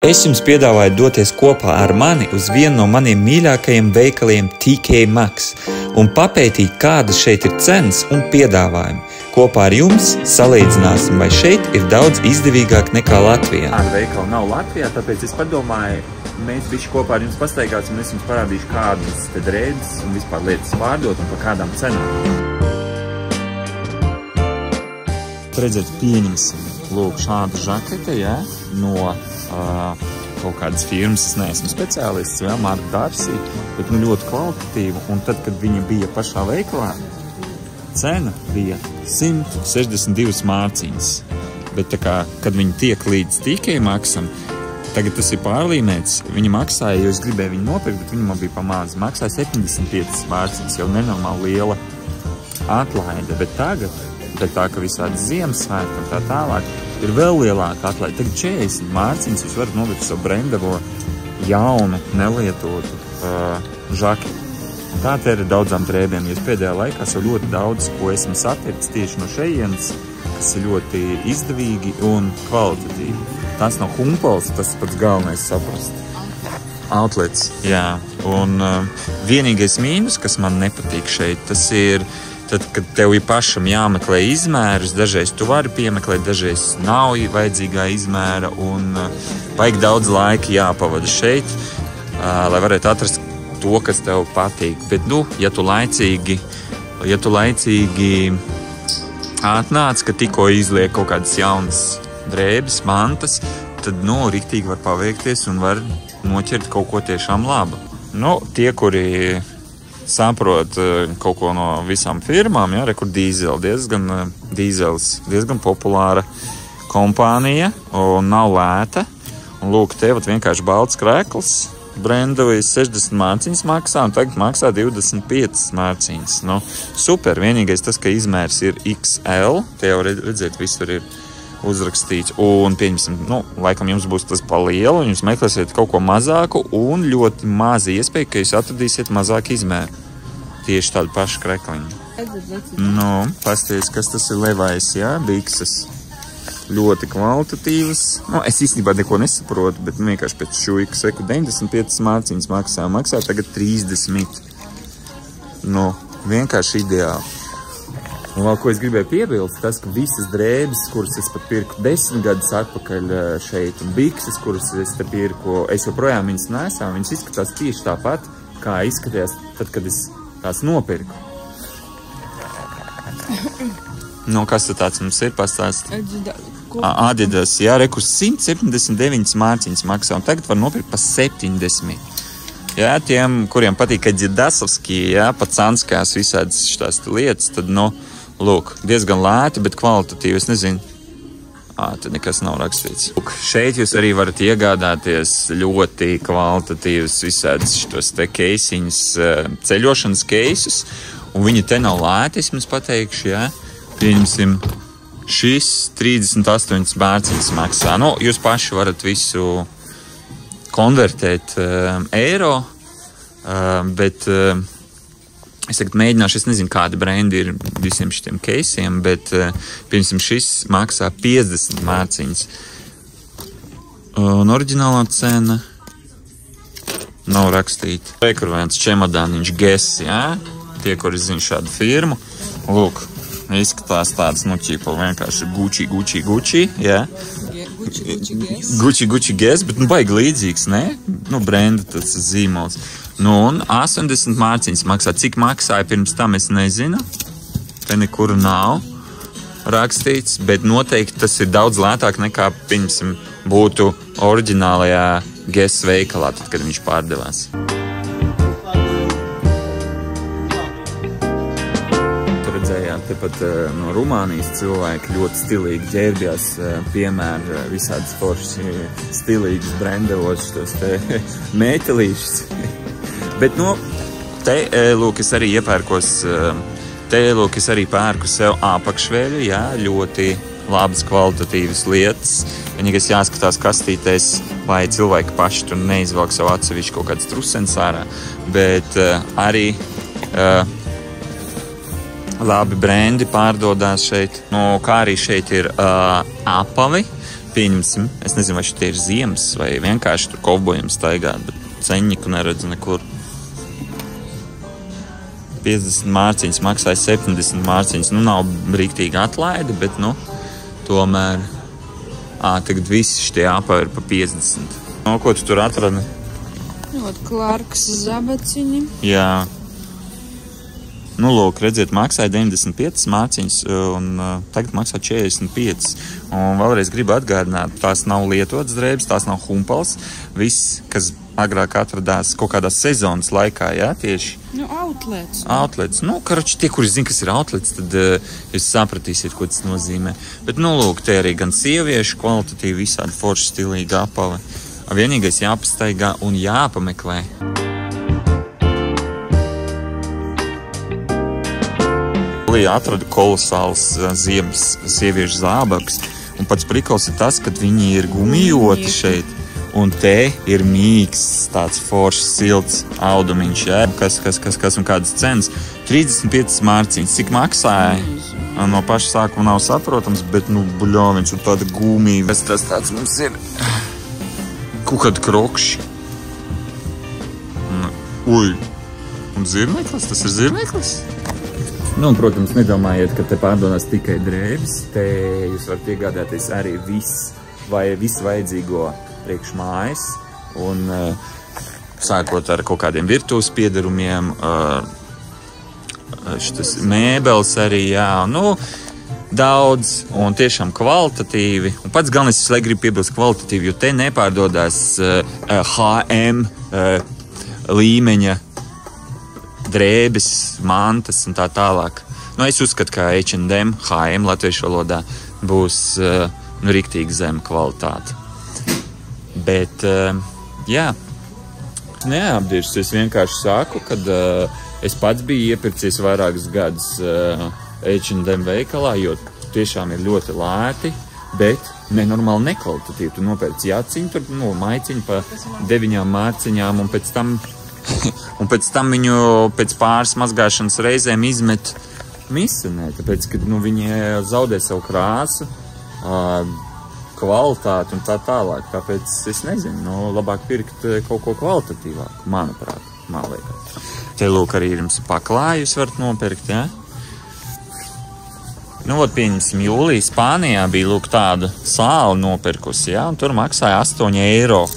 Es jums piedāvāju doties kopā ar mani uz vienu no maniem mīļākajiem veikaliem TK Maxx un papētīt, kādas šeit ir cenas un piedāvājumi. Kopā ar jums salīdzināsim, vai šeit ir daudz izdevīgāk nekā Latvijā. Tāda veikala nav Latvijā, tāpēc es padomāju, mēs visi kopā ar jums pastaigāsim un es jums parādīšu, kādas te drēbes un vispār lietas pārdot un par kādām cenām. Redzēt, pieņemsim, lūk, šādu žakete, ja, no kaut kādas firmas, es neesmu speciālists, vēl Marka Dārsī, bet ļoti kvalitatīva, un tad, kad viņa bija pašā veikalā, cena bija 162 mārciņas, bet tā kā, kad viņa tiek līdz TK Maxxam, tagad tas ir pārlīmēts, viņa maksāja, jo es gribēju viņu nopirkt, bet viņa man bija pamāzi, maksāja 75 mārciņas, jau nenormāli liela atlaide, bet tagad, bet tā, ka visādi Ziemassvētki un tā tālāk, ir vēl lielāka atlaide. Tagad 40 mārciņas jūs varat nolikt savu brendavo jaunu, nelietotu žaketi. Tā te ir daudzām drēbēm. Es pēdējā laikā jau ļoti daudz, ko esmu sapircis tieši no šejienes, kas ir ļoti izdevīgi un kvalitatīvi. Tas nav humpols, tas pats galvenais saprast. Outlets, jā. Un vienīgais mīnus, kas man nepatīk šeit, tas ir tad, kad tev ir pašam jāmeklē izmērus, dažreiz tu vari piemeklēt, dažreiz nav vajadzīgā izmēra un vajag daudz laika jāpavada šeit, lai varētu atrast to, kas tev patīk. Bet, ja tu laicīgi atnāc, ka tikko izliek kaut kādas jaunas drēbes, mantas, tad, riktīgi var paveikties un var noķert kaut ko tiešām labu. Tie, kuri saprot kaut ko no visām firmām, ja, kur Dīzels diezgan populāra kompānija un nav lēta. Un lūk, te vienkārši balts krēkls, brendojas 60 mārciņas maksā un tagad maksā 25 mārciņas. Super, vienīgais tas, ka izmērs ir XL, te jau redzēt, visur ir uzrakstīts, un pieņemsim, laikam jums būs tas pa lielu, un jūs meklēsiet kaut ko mazāku, un ļoti mazi iespēja, ka jūs atradīsiet mazāk izmēru. Tieši tādu pašu krekliņu. Pasties, kas tas ir Levi's, jā, bikses. Ļoti kvalitatīvas. Es īstenībā neko nesaprotu, bet vienkārši pēc šuika seku 95 mārciņas maksā tagad 30. Vienkārši ideāli. Un vēl, ko es gribēju piebilst, tas, ka visas drēbes, kuras es pat pirku 10 gadus atpakaļ šeit, un bikses, kuras es te pirku, es joprojām viņas nesāju, viņas izskatās tieši tāpat, kā izskatījās tad, kad es tās nopirku. Kas tad tāds mums ir pastāst? Adidas, jā, reku 179 mārciņas maksā, un tagad var nopirkt pa 70. Jā, tiem, kuriem patīk Adidasovski, jā, pacanskās visādas šitās lietas, tad, lūk, diezgan lēti, bet kvalitatīvi, es nezinu. Tad nekas nav rakstīts. Lūk, šeit jūs arī varat iegādāties ļoti kvalitatīvus visādus šitos te keisiņus, ceļošanas keisus, un viņi te nav lēti, es jums pateikšu, jā. Pieņemsim, šis 38 mārciņas maksā. Jūs paši varat visu konvertēt eiro, bet es tagad mēģināšu, es nezinu, kādi brendi ir visiem šitiem keisiem, bet, piemēram, šis maksā 50 mārciņas. Un oriģinālā cena nav rakstīta. Tur viens čemodāniņš Guess, jā? Tie, kuri zina šādu firmu. Lūk, izskatās tāds, ķīpa vienkārši Gucci, jā? Gucci Guess, bet, baigi līdzīgs, ne? Brenda tas zīmols. Un 80 mārciņas maksā. Cik maksāja pirms tam, es nezinu. Te nekur nav rakstīts, bet noteikti tas ir daudz lētāk nekā, pirmsim, būtu oriģinālajā Guess veikalā, tad, kad viņš pārdevās. Tur redzējām, tepat no Rumānijas cilvēki ļoti stilīgi ģērbjās, piemēra visādas foršas stilīgas brendevos, tos te mētelīšus. Bet, te, lūk, es arī pērku sev apakšveļu, jā, ļoti labas kvalitatīvas lietas. Vienīgais jāskatās kastītēs, lai cilvēki paši tur neizvelk savu atsevišķu kaut kādas trusenes ārā, bet arī labi brendi pārdodās šeit. Kā arī šeit ir apavi, pieņemsim, es nezinu, vai šitie ir ziemas, vai vienkārši tur kovbojiem staigāt, bet ceņiku neredzu nekur. 50 mārciņas maksāja 70 mārciņas. Nu, nav brīktīgi atlaidi, bet, nu, tomēr... Tagad visi šitie apavi ir pa 50. No, ko tu tur atradi? Klārks zabaciņi. Jā. Nu, lūk, redziet, maksāja 95 mārciņas, un tagad maksā 45. Un vēlreiz gribu atgādināt, tās nav lietotas drēbes, tās nav humpals. Viss, kas agrāk atradās kaut kādā sezonas laikā, jā, tieši. Nu, outlets. Outlets. Nu, karoči, tie, kuri zina, kas ir outlets, tad jūs sapratīsiet, ko tas nozīmē. Bet, nu, lūk, te arī gan sieviešu kvalitatīvi visādi forši stilīgi apavi. Vienīgais jāpastaigā un jāpameklē. Atradu kolosāls ziemas sieviešu zābaks, un pats prikols ir tas, ka viņi ir gumijoti šeit, un te ir mīksts, tāds foršs, silts audumiņš, jā, kas un kādas cenas. 35 mārciņas, cik maksāja? No paša sākuma nav saprotams, bet, nu, buļoviņš un tāda gumija. Tas tāds mums ir kaut kādi krokši. Uj, un zirneklis? Tas ir zirneklis? Nu, un, protams, nedomājiet, ka te pārdodās tikai drēbes. Te jūs varat iegādāties arī visu vajadzīgo priekš mājas. Un sākot ar kaut kādiem virtuves piederumiem, šitas mēbeles arī, jā. Nu, daudz un tiešām kvalitatīvi. Un pats galvenais, es gribu piebilst kvalitatīvi, jo te nepārdodās HM līmeņa drēbes, mantas un tā tālāk. Nu, es uzskatu, ka H&M, HM latviešu valodā būs riktīgi zema kvalitāte. Bet, jā, neapdirst. Es vienkārši saku, kad es pats biju iepircies vairākus gadus H&M veikalā, jo tiešām ir ļoti lēti, bet nenormāli nekvalitatīvi. Tu nopērci jaciņu, tur, nu, maiciņu pa 9 mārciņām, un pēc tam viņu pēc pāris mazgāšanas reizēm izmet misenē, tāpēc, ka, nu, viņi zaudē savu krāsu, kvalitāti un tā tālāk. Tāpēc es nezinu, nu, labāk pirkt kaut ko kvalitatīvāku, manuprāt, man liekas. Te, lūk, arī jums paklāju jūs varat nopirkt, jā? Nu, vot, pieņemsim, jūlijā Spānijā bija, lūk, tāda sāla nopirkusi, jā, un tur maksāja 8 eiro.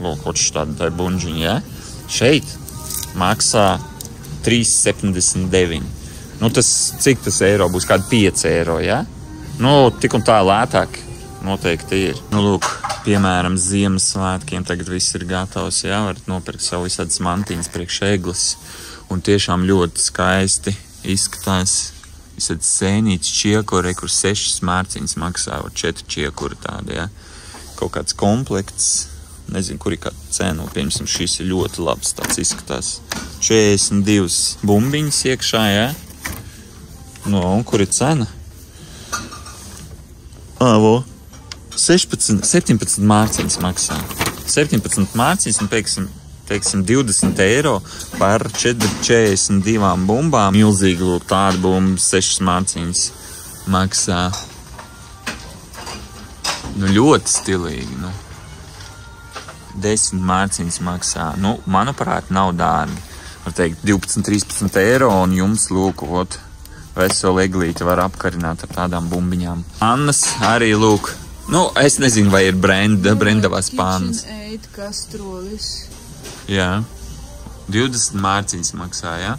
Lūk, oči tāda tā bunžiņa, jā? Šeit maksā 3,79. Nu, cik tas eiro būs? Kādi 5 eiro, ja? Nu, tik un tā lētāk noteikti ir. Nu, lūk, piemēram, Ziemassvētkiem tagad viss ir gatavs, ja? Varat nopirkt savu visādas mantiņas priekš eglis. Un tiešām ļoti skaisti izskatās. Visādas sēnītas čiekuri, kur 6 mārciņas maksā, 4 čiekuri tādi, ja? Kaut kāds komplekts. Nezinu, kur ir kāda cena, pieņemsim, šis ir ļoti labs, tāds izskatās. 42 bumbiņas iekšā, jā? Nu, un kur ir cena? Vo, 17 mārciņas maksā. 17 mārciņas un, teiksim, 20 eiro par 42 bumbām. Milzīgi, lūk, tāda bumba, 6 mārciņas maksā. Nu, ļoti stilīgi, nu. 10 mārciņas maksā. Nu, manuprāt, nav dārgi. Var teikt, 12-13 eiro, un jums, lūk, veselu eglīti var apkarināt ar tādām bumbiņām. Annas arī, lūk, nu, es nezinu, vai ir brendavās pānas. KitchenAid kastrolis. Jā. 20 mārciņas maksā, jā?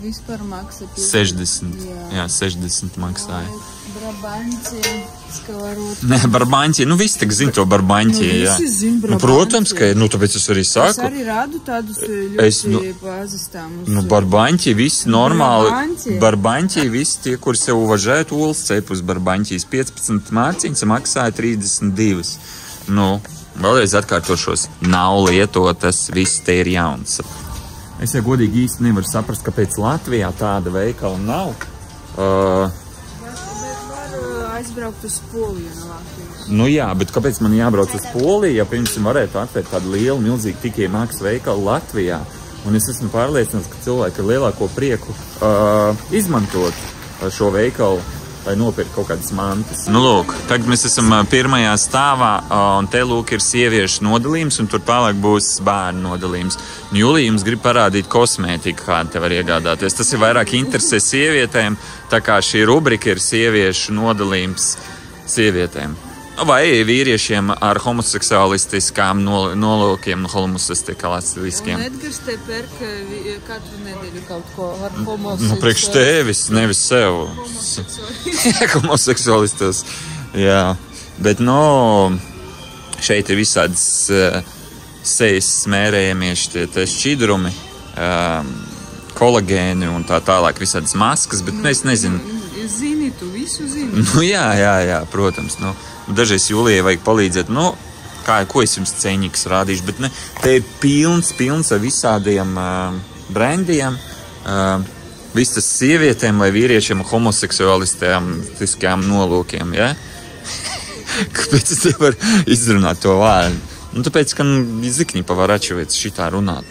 Vispār maksā 60. Jā, 60 maksāja. Brabanķi, skavarot. Nē, barbaņķi, nu visi tak zina to barbaņķi, jā. Visi zina brabanķi. Nu, protams, ka, nu, tāpēc es arī saku. Es arī rādu tādus ļoti pazīstamus. Nu, barbaņķi, visi normāli. Barbaņķi, visi tie, kuri sev uvažēt olas cepus barbaņķīs. 15 mārciņas maksāja 32. Nu, vēlreiz atkārtošos, nav lietotas, viss te ir jauns. Es jau godīgi īsti nevaru saprast, kāpēc Latvijā tāda veikala nav. Aizbraukt uz Poliju no Latvijas. Nu jā, bet kāpēc man jābrauc uz Poliju, ja pirms varētu atvērt tādu lielu, milzīgu tikai maksas veikalu Latvijā? Un es esmu pārliecināts, ka cilvēki ar lielāko prieku izmantot šo veikalu lai nopirkt kaut kādas mantas. Nu, lūk, tagad mēs esam pirmajā stāvā, un te, lūk, ir sieviešu nodalījums, un tur tālāk būs bērnu nodalījums. Julija jums grib parādīt kosmētiku, kādu te var iegādāties. Tas ir vairāk interesē sievietēm, tā kā šī rubrika ir sieviešu nodalījums sievietēm. Vai vīriešiem ar homoseksualistiskām nolūkiem, homoseksualistiskiem. Un Edgars te pērk katru nedēļu kaut ko ar homoseksualistiskiem. Nu, priekš tevis, nevis sev. Homoseksualistos. Jā, bet, šeit ir visādas sejas smērējamie tie šķidrumi, kolagēni un tā tālāk visādas maskas, bet es nezinu. Zini, tu visu zini. Jā, protams, Dažreiz Julijai vajag palīdzēt, ko es jums ceņiks rādīšu, bet ne, te ir pilns ar visādiem brandiem, viss tas sievietēm vai vīriešiem homoseksualistiskajām nolūkiem, ja? Kāpēc es nevaru izrunāt to vārdu? Tāpēc, ka zikņi pavarāčeviec šitā runāt,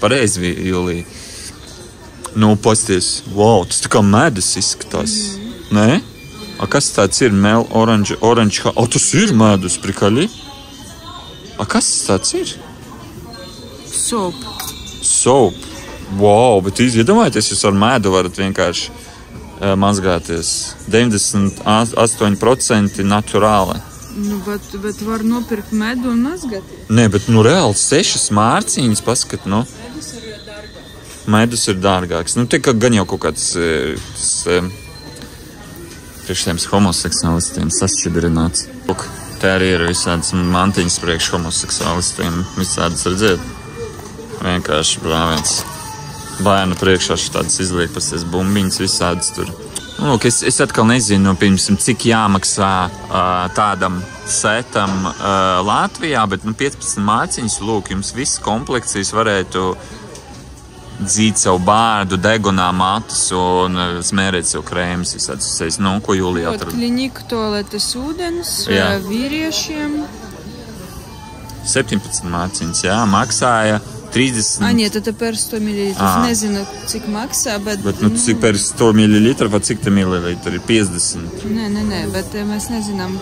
pareizi, Julija. Pasties, wow, tas tā kā medus izskatās, Nē? Kas tāds ir? Mel, orange, tas ir medus, prikaļi? Kas tāds ir? Soap. Wow, bet iedomājieties, jūs ar medu varat vienkārši mazgāties. 98% naturāli. Bet var nopirkt medu un mazgāties? Nē, bet reāli 6 mārciņas, paskat, Medus ir dārgāks. Te gan jau kaut kāds priekš tiem homoseksualistiem sašķidrināts. Te arī ir visādas mantiņas priekš homoseksualistiem. Visādas redzēt. Vienkārši brāviens. Bērnu priekšā šitādas izliek pasties bumbiņas visādas tur. Es atkal nezinu, cik jāmaksā tādam setam Latvijā, bet 15 mārciņas, jums viss komplekcijas varētu dzīt savu bārdu, degunā matus un smērēt sev krēmas visādas. Ko Julija atrada? Klinika toaletes ūdens vīriešiem. 17 mārciņas, maksāja 30. Tad pēr 100 ml. Es nezinu, cik maksā, bet... cik pēr 100 ml, vai cik te mililitri? Ir 50? Nē, bet mēs nezinām,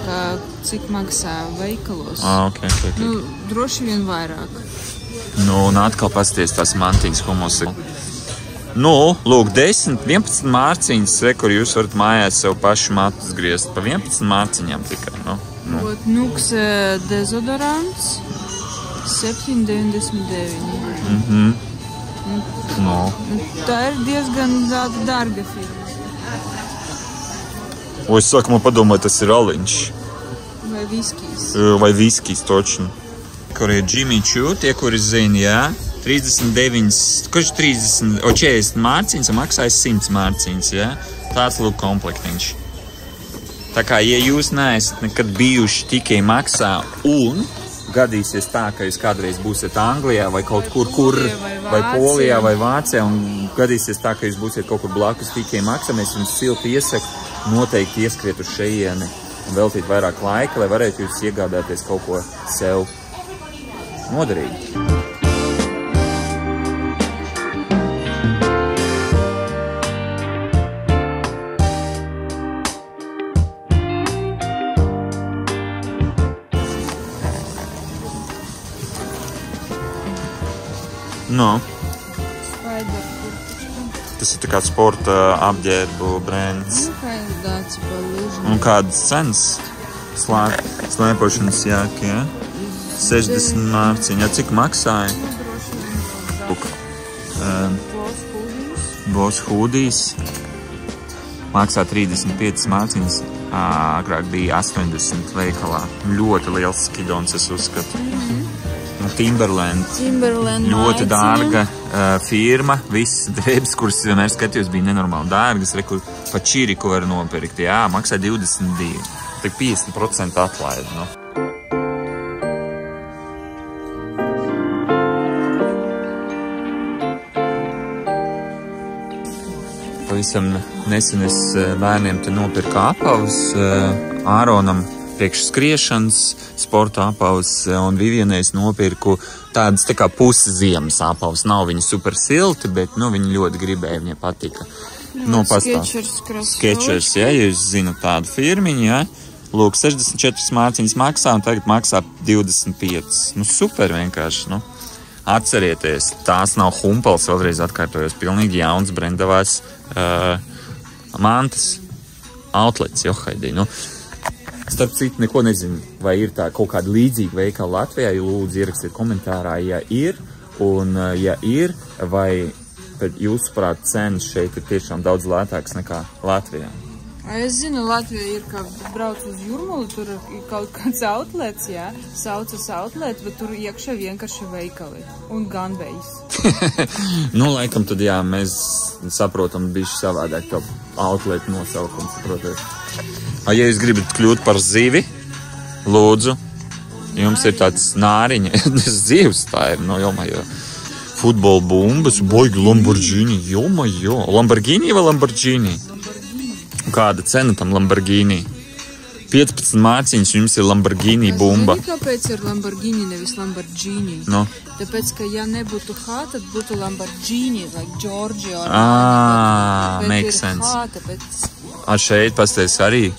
cik maksā veikalos. Okay. Droši vien vairāk. Un atkal pasties tās mantiņas homoseksuāli. Lūk, 10, 11 mārciņas, kur jūs varat mājās sev pašu matus griezt. Pa 11 mārciņām tikai, Nux dezodorants 7,99. Tā ir diezgan dārga firma. Es sākumā padomāju, tas ir aliņš. Vai viskijs, točni. Kur ir Jimmy Choo, tie, kuri zina, 39, 40 mārciņas, maksājas 100 mārciņas, Tāds lūk komplektiņš. Tā kā, ja jūs neesat nekad bijuši tikai maksā un gadīsies tā, ka jūs kādreiz būsiet Anglijā vai kaut kur, vai Polijā vai Vācijā, un gadīsies tā, ka jūs būsiet kaut kur blakus tikai maksā, mēs jums silti iesaku noteikti ieskriet uz šeieni un veltīt vairāk laika, lai varētu jūs iegādāties kaut ko sev noderīgi. Tas ir tā kā sporta apģērbu brands. Un kādas cenas? Slēpošanas jāka, 60 mārciņa. Cik maksāja? Boss hoodies. Maksā 35 mārciņas. Agrāk bija 80 veikalā. Ļoti liels skidons, es uzskatu. Timberland. Ļoti dārga firma. Visas drēbes, kuras vienmēr skatījos, bija nenormāli dārgas. Pa čiri, ko var nopirkt. Maksā 22. Tik 50% atlaidi. Pavisam nesen es bērniem te nopirku apavus Āronam priekš skriešanas, sporta apavus, un Vivienai es nopirku tādas tā kā pusi ziemas apavus. Nav viņi super silti, bet viņi ļoti gribēja, viņai patika. Nu, Skechers, ja jūs zinat tādu firmiņu, ja. Lūk, 64 mārciņas maksā un tagad maksā 25. Nu, super vienkārši, nu. Atcerieties, tās nav Humpels, vēlreiz atkārtojos, pilnīgi jauns brendavās mantas outlets, Johaidī, nu. Starp citu, neko nezinu, vai ir tā kaut kāda līdzīga veikala Latvijā, ja lūdzu ierakstiet komentārā, ja ir, un ja ir, vai tad jūsuprāt cenas šeit ir tiešām daudz lētāks nekā Latvijā. Es zinu, Latvijā ir, kā brauc uz Jūrmulu, tur ir kaut kāds outlets, jā, saucas outlets, bet tur iekšā vienkārši veikali un ganvejs. Nu, laikam tad jā, mēs saprotam bišķi savādāk to outlet nosaukums, protams. Ja jūs gribat kļūt par zivi, lūdzu, jums ir tāds nāriņa, zivs tā ir, no jomajo. Futbola bumbas, boigi Lamborghini, jomajo. Lamborghini vai Lamborghini? Kāda cena tam Lamborghini? 15 mārciņas jums ir Lamborghini bumba. Zini, kāpēc ir Lamborghini, nevis Lamborghini? No. Tāpēc, ka ja nebūtu H, tad būtu Lamborghini, like Giorgio. Makes sense. H, tāpēc... Šeit pasties arī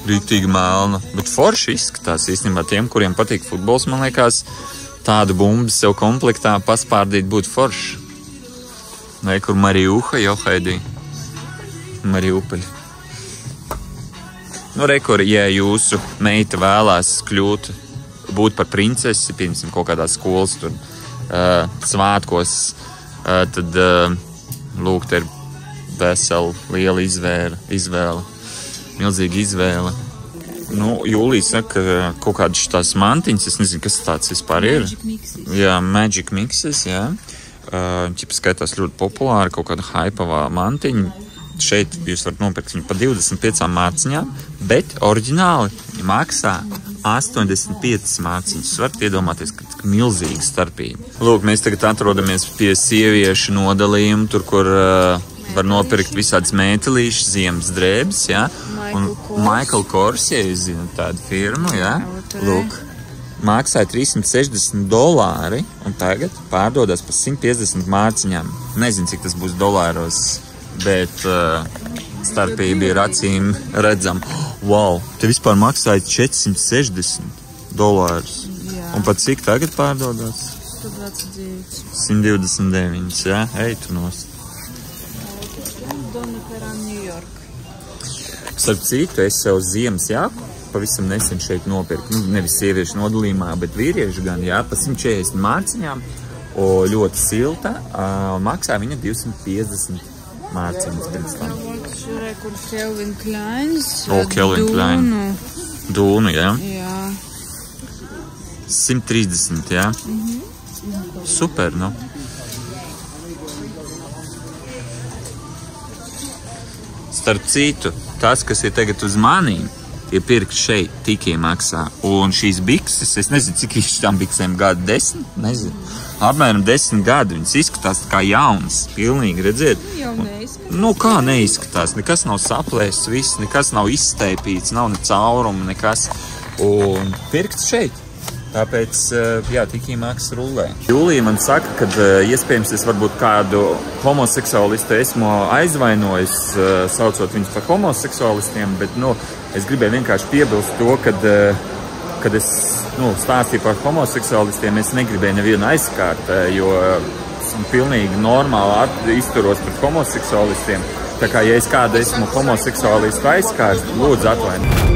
rītīgi melna, bet forši izskatās īstenībā tiem, kuriem patīk futbols, man liekas, tādu bumbu sev komplektā paspārdīt būtu forši. Vai kur Mariuha, Johaidī? Mariupeļi. Nu, rekur, ja jūsu meita vēlās būt par princesi, piemēram, kaut kādā skolas tur svētkos, tad, lūk, te ir vesela liela izvēle, milzīga izvēle. Nu, Jūlija saka, kaut kādas tās mantiņas, es nezinu, kas tāds vispār ir. Magic Mixes. Jā, Magic Mixes, jā. Ķipa skaitās ļoti populāri, kaut kāda haipavā mantiņa. Šeit jūs varat nopirkt viņu pa 25 mārciņām, bet oriģināli maksā 85 mārciņas. Jūs varat iedomāties, ka milzīga starpība. Lūk, mēs tagad atrodamies pie sieviešu nodalījuma, tur, kur var nopirkt visādas mētelīšas, ziemas drēbes, jā. Un Michael Kors, ja jūs zināt tādu firmu, jā. Lūk, maksāja $360 un tagad pārdodas par 150 mārciņām. Nezinu, cik tas būs dolāros. Bet starpība ir acīm redzama. Wow, te vispār maksāja $460. Jā. Un pat cik tagad pārdodas? 129. 129, jā? Ej, tu nost. Starp citu, es sev ziemas jāku pavisam nesen šeit nopirku. Nu, nevis sieviešu nodalījumā, bet vīriešu gan, jā, pa 140 mārciņām. Ļoti silta, maksāja viņa 250 mārciņas pirms tam. Kur Calvin Kleins. Calvin Klein. Dūnu, jā? Jā. 130, jā? Super, nu. Starp citu, tas, kas ir tagad uz manīm, tie pirkt šeit tikai maksā. Un šīs bikses, es nezinu, cik šām biksēm gadu 10, nezinu. Apmēram 10 gadi, viņas izskatās kā jaunas, pilnīgi, redziet. Jau neizskatās. Nu, kā neizskatās, nekas nav saplēsts, viss, nekas nav izsteipīts, nav ne cauruma, nekas. Un pirkt šeit. Tāpēc, jā, tikai maks rullē. Jūlija man saka, ka iespējams es varbūt kādu homoseksualistu esmu aizvainojis, saucot viņus par homoseksualistiem, bet, nu, es gribēju vienkārši piebilst to, kad es stāstīju par homoseksualistiem, es negribēju nevienu aizskārt, jo esmu pilnīgi normāli izturos pret homoseksualistiem. Tā kā, ja es kādu esmu homoseksualistu aizskārt, lūdzu atvainojiet.